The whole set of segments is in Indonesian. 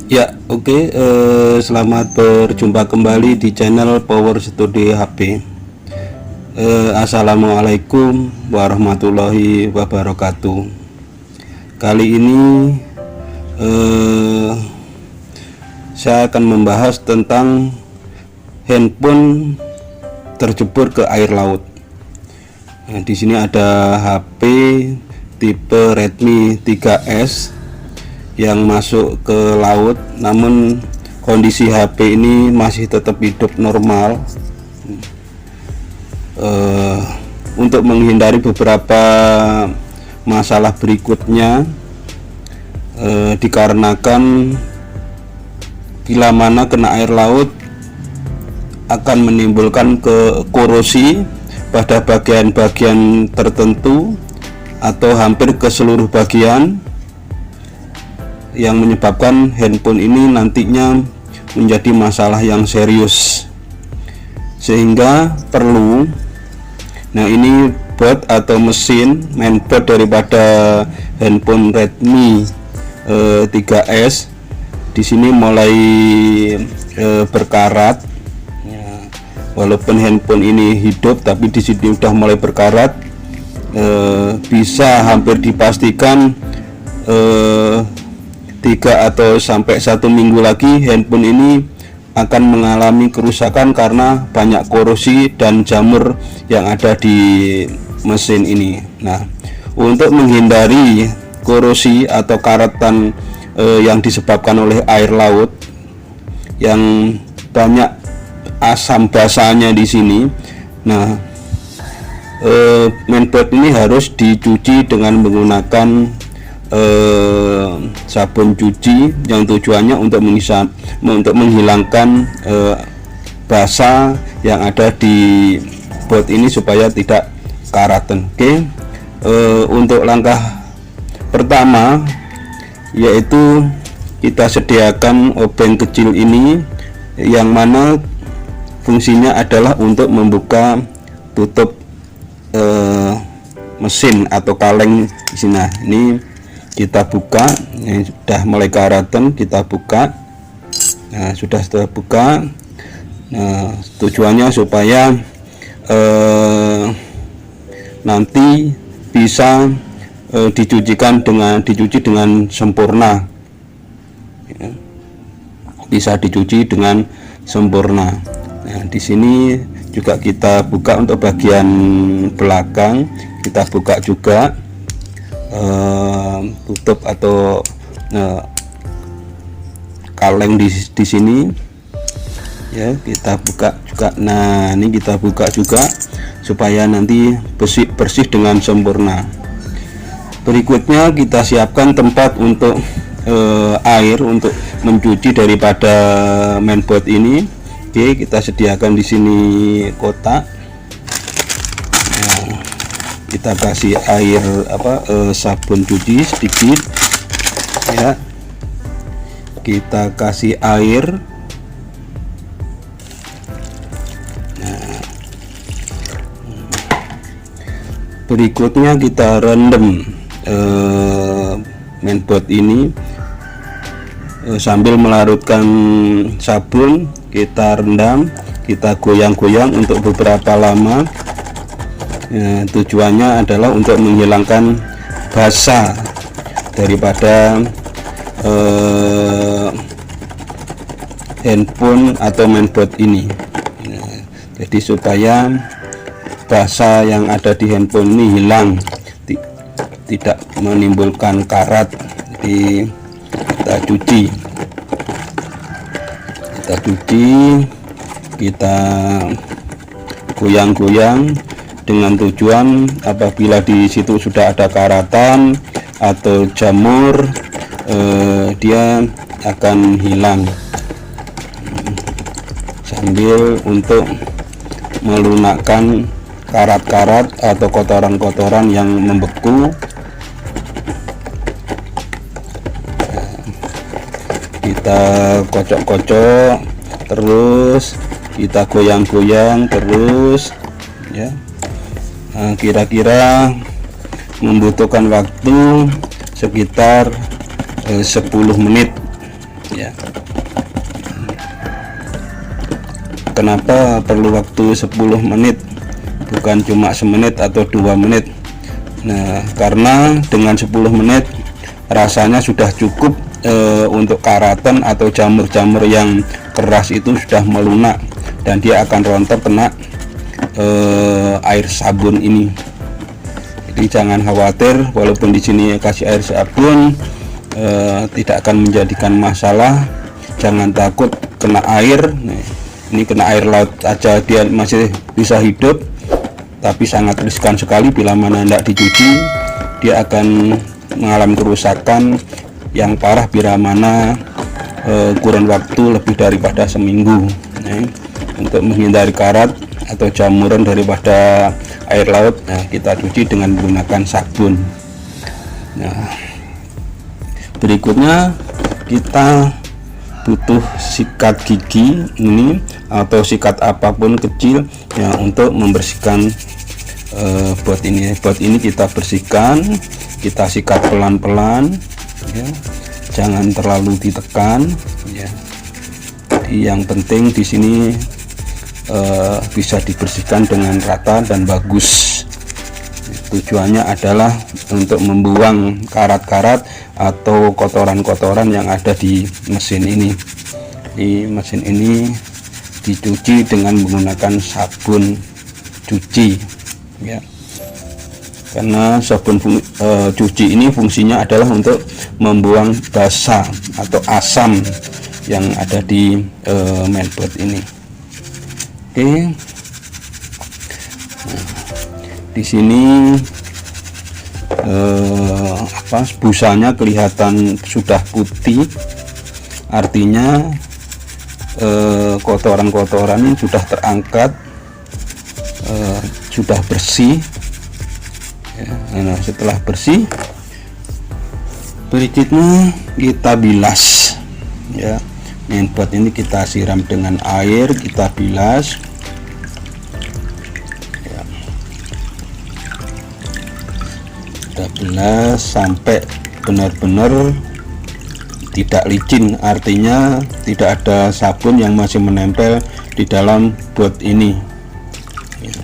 Ya, oke. Selamat berjumpa kembali di channel Power Studio HP. Assalamualaikum warahmatullahi wabarakatuh. Kali ini saya akan membahas tentang handphone terjebur ke air laut. Nah, di sini ada HP tipe Redmi 3S yang masuk ke laut, namun kondisi HP ini masih tetap hidup normal. Untuk menghindari beberapa masalah berikutnya, dikarenakan bila mana kena air laut akan menimbulkan korosi pada bagian-bagian tertentu atau hampir ke seluruh bagian, yang menyebabkan handphone ini nantinya menjadi masalah yang serius, sehingga perlu, nah ini board atau mesin mainboard daripada handphone Redmi 3S di sini mulai berkarat. Walaupun handphone ini hidup, tapi di sini sudah mulai berkarat. Bisa hampir dipastikan 3 atau sampai 1 minggu lagi handphone ini akan mengalami kerusakan karena banyak korosi dan jamur yang ada di mesin ini. Nah, untuk menghindari korosi atau karatan yang disebabkan oleh air laut yang banyak asam basanya di sini, nah mainboard ini harus dicuci dengan menggunakan sabun cuci yang tujuannya untuk menghilangkan basa yang ada di board ini supaya tidak karatan. Oke. Untuk langkah pertama yaitu kita sediakan obeng kecil ini, yang mana fungsinya adalah untuk membuka tutup mesin atau kaleng di sini. Nah, ini kita buka, ini sudah mulai karatan, kita buka. Nah, sudah terbuka. Nah, tujuannya supaya nanti bisa dicuci dengan sempurna, ya. Bisa dicuci dengan sempurna. Nah, di sini juga kita buka untuk bagian belakang, kita buka juga tutup atau kaleng di sini, ya, kita buka juga. Nah, ini kita buka juga supaya nanti bersih dengan sempurna. Berikutnya kita siapkan tempat untuk air untuk mencuci daripada mainboard ini. Oke, kita sediakan di sini kotak. Nah, kita kasih air sabun cuci sedikit, ya. Kita kasih air. Nah, berikutnya kita rendam mainboard ini sambil melarutkan sabun. Kita rendam, kita goyang-goyang untuk beberapa lama. Ya, tujuannya adalah untuk menghilangkan basa daripada handphone atau mainboard ini. Nah, jadi supaya basa yang ada di handphone ini hilang, tidak menimbulkan karat. Jadi kita cuci, kita goyang-goyang dengan tujuan apabila di situ sudah ada karatan atau jamur, dia akan hilang, sambil untuk melunakkan karat-karat atau kotoran-kotoran yang membeku. Kita kocok-kocok terus, kita goyang-goyang terus, ya. Nah, kira-kira membutuhkan waktu sekitar 10 menit ya. Kenapa perlu waktu 10 menit bukan cuma semenit atau 2 menit? Nah, karena dengan 10 menit rasanya sudah cukup untuk karatan atau jamur-jamur yang keras itu sudah melunak dan dia akan rontok kena air sabun ini. Jadi jangan khawatir, walaupun di sini kasih air sabun tidak akan menjadikan masalah. Jangan takut kena air. Nah, ini kena air laut aja dia masih bisa hidup, tapi sangat riskan sekali bila mana tidak dicuci. Dia akan mengalami kerusakan yang parah bila mana kurun waktu lebih daripada seminggu. Nah, untuk menghindari karat atau jamuran daripada air laut, nah, kita cuci dengan menggunakan sabun. Nah, berikutnya kita butuh sikat gigi ini atau sikat apapun kecil ya untuk membersihkan bot ini. Bot ini kita bersihkan, kita sikat pelan-pelan ya, jangan terlalu ditekan ya. Jadi yang penting di sini bisa dibersihkan dengan rata dan bagus. Tujuannya adalah untuk membuang karat-karat atau kotoran-kotoran yang ada di mesin ini. Di mesin ini dicuci dengan menggunakan sabun cuci ya. Karena sabun cuci ini fungsinya adalah untuk membuang basa atau asam yang ada di mainboard ini. Oke. Nah, di sini busanya kelihatan sudah putih, artinya kotoran-kotoran ini sudah terangkat, sudah bersih ya. Nah, setelah bersih, berikutnya kita bilas ya. Mainboard ini kita siram dengan air, kita bilas ya. Kita bilas sampai benar-benar tidak licin, artinya tidak ada sabun yang masih menempel di dalam bot ini ya.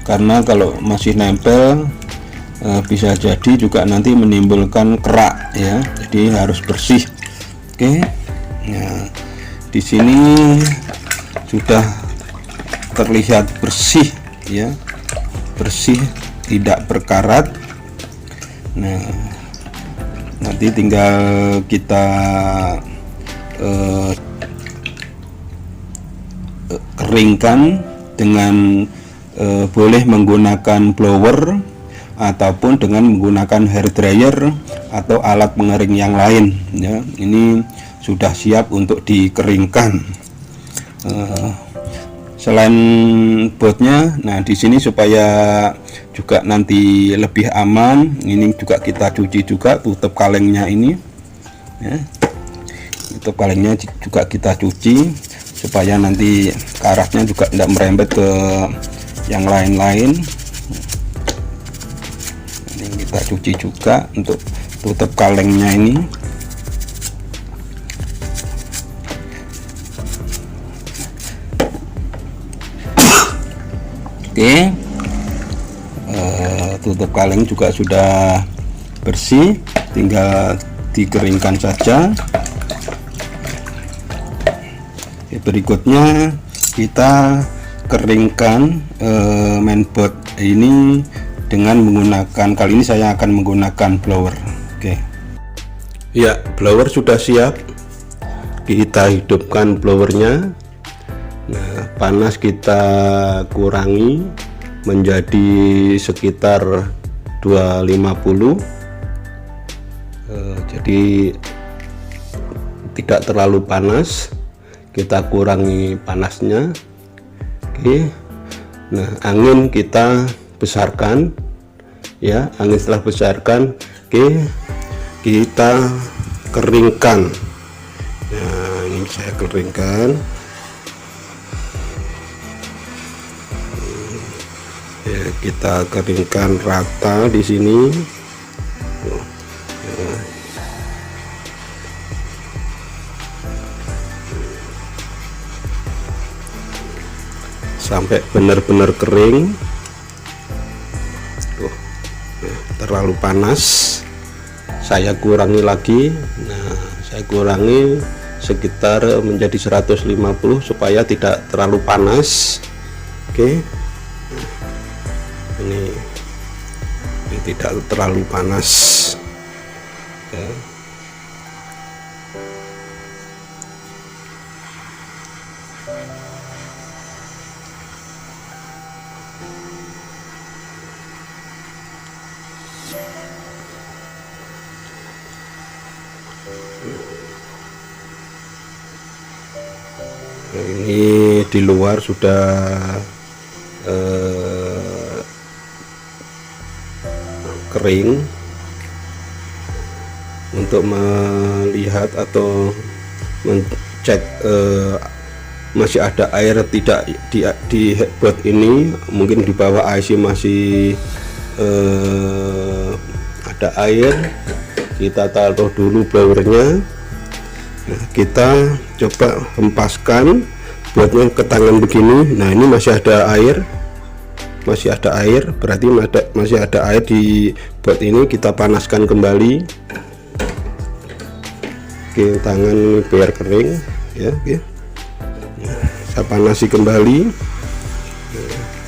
Karena kalau masih nempel bisa jadi juga nanti menimbulkan kerak ya, jadi harus bersih. Oke. Nah, di sini sudah terlihat bersih ya, bersih, tidak berkarat. Nah, nanti tinggal kita keringkan dengan boleh menggunakan blower ataupun dengan menggunakan hair dryer atau alat pengering yang lain ya. Ini sudah siap untuk dikeringkan. Selain botnya, nah di sini supaya juga nanti lebih aman, ini juga kita cuci juga tutup kalengnya ini ya. Tutup kalengnya juga kita cuci supaya nanti karatnya juga tidak merembet ke yang lain-lain. Ini kita cuci juga untuk tutup kalengnya ini. Oke, tutup kaleng juga sudah bersih, tinggal dikeringkan saja. Oke, berikutnya kita keringkan mainboard ini dengan menggunakan, kali ini saya akan menggunakan blower. Oke ya, blower sudah siap, kita hidupkan blowernya. Nah, panas kita kurangi menjadi sekitar 250, jadi tidak terlalu panas, kita kurangi panasnya. Oke. Nah, angin kita besarkan ya, angin setelah besarkan, oke, kita keringkan. Nah, ini saya keringkan ya, kita keringkan rata di sini. sampai benar-benar kering. Tuh, terlalu panas, saya kurangi lagi. Nah, saya kurangi sekitar menjadi 150 supaya tidak terlalu panas. Oke, ini tidak terlalu panas ya. Nah, ini di luar sudah kering. Untuk melihat atau mengecek masih ada air tidak di headboard ini, mungkin di bawah IC masih ada air, kita taruh dulu blowernya. Nah, kita coba hempaskan buatnya ke tangan begini. Nah, ini masih ada air, berarti masih ada air di board ini. Kita panaskan kembali. Oke, tangan biar kering ya. Oke, saya panasi kembali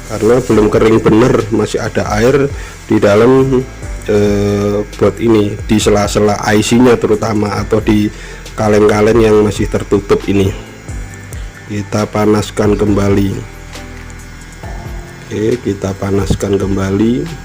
karena belum kering bener, masih ada air di dalam board ini, di sela-sela IC nya terutama, atau di kaleng-kaleng yang masih tertutup ini. Kita panaskan kembali. Oke, kita panaskan kembali.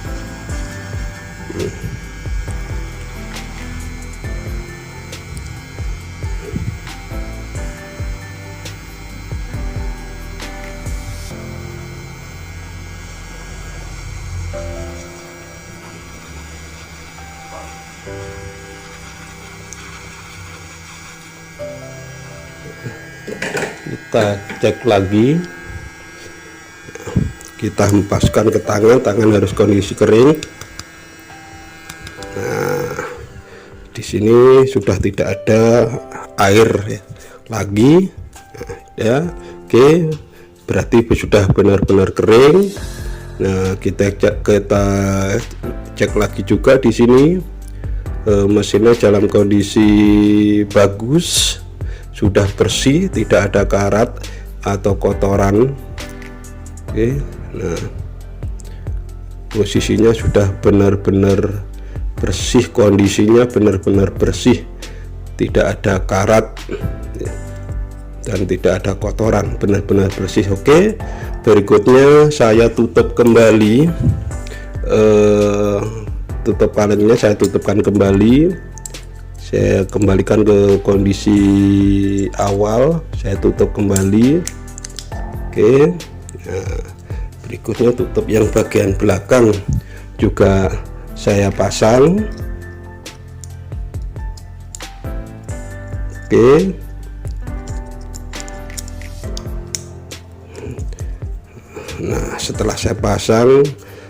Kita cek lagi, kita hempaskan ke tangan harus kondisi kering. Nah, di sini sudah tidak ada air ya, lagi ya. Oke, berarti sudah benar-benar kering. Nah, kita cek lagi juga di sini mesinnya dalam kondisi bagus, sudah bersih, tidak ada karat atau kotoran. Oke, nah posisinya sudah benar-benar bersih, kondisinya benar-benar bersih, tidak ada karat dan tidak ada kotoran, benar-benar bersih. Oke, berikutnya saya tutup kembali, tutup kalengnya saya tutupkan kembali. Saya kembalikan ke kondisi awal, saya tutup kembali. Oke, nah, berikutnya tutup yang bagian belakang juga saya pasang. Oke, nah setelah saya pasang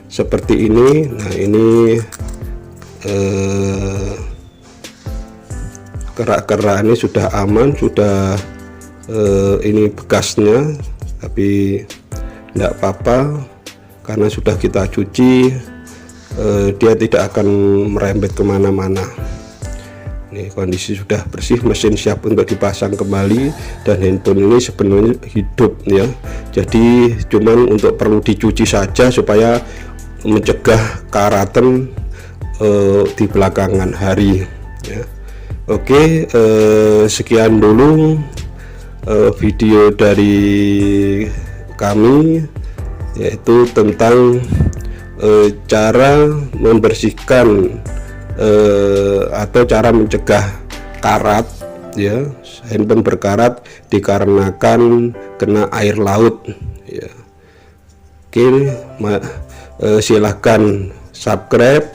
seperti ini, nah ini kerak-kerak ini sudah aman, sudah ini bekasnya, tapi tidak apa-apa karena sudah kita cuci, dia tidak akan merembet kemana-mana. Ini kondisi sudah bersih, mesin siap untuk dipasang kembali, dan handphone ini sebenarnya hidup ya, jadi cuman untuk perlu dicuci saja supaya mencegah karatan di belakangan hari ya. Oke, sekian dulu video dari kami, yaitu tentang cara membersihkan atau cara mencegah karat ya, handphone berkarat dikarenakan kena air laut ya. Oke, silahkan subscribe,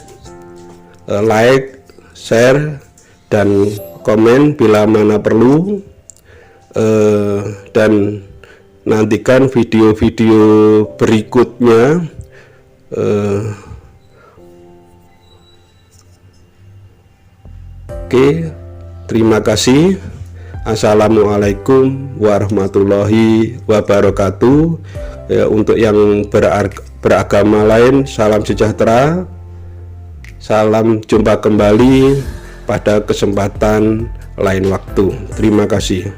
like, share, dan komen bila mana perlu, dan nantikan video-video berikutnya. Oke, terima kasih. Assalamualaikum warahmatullahi wabarakatuh. Untuk yang beragama lain, salam sejahtera, salam jumpa kembali pada kesempatan lain waktu. Terima kasih.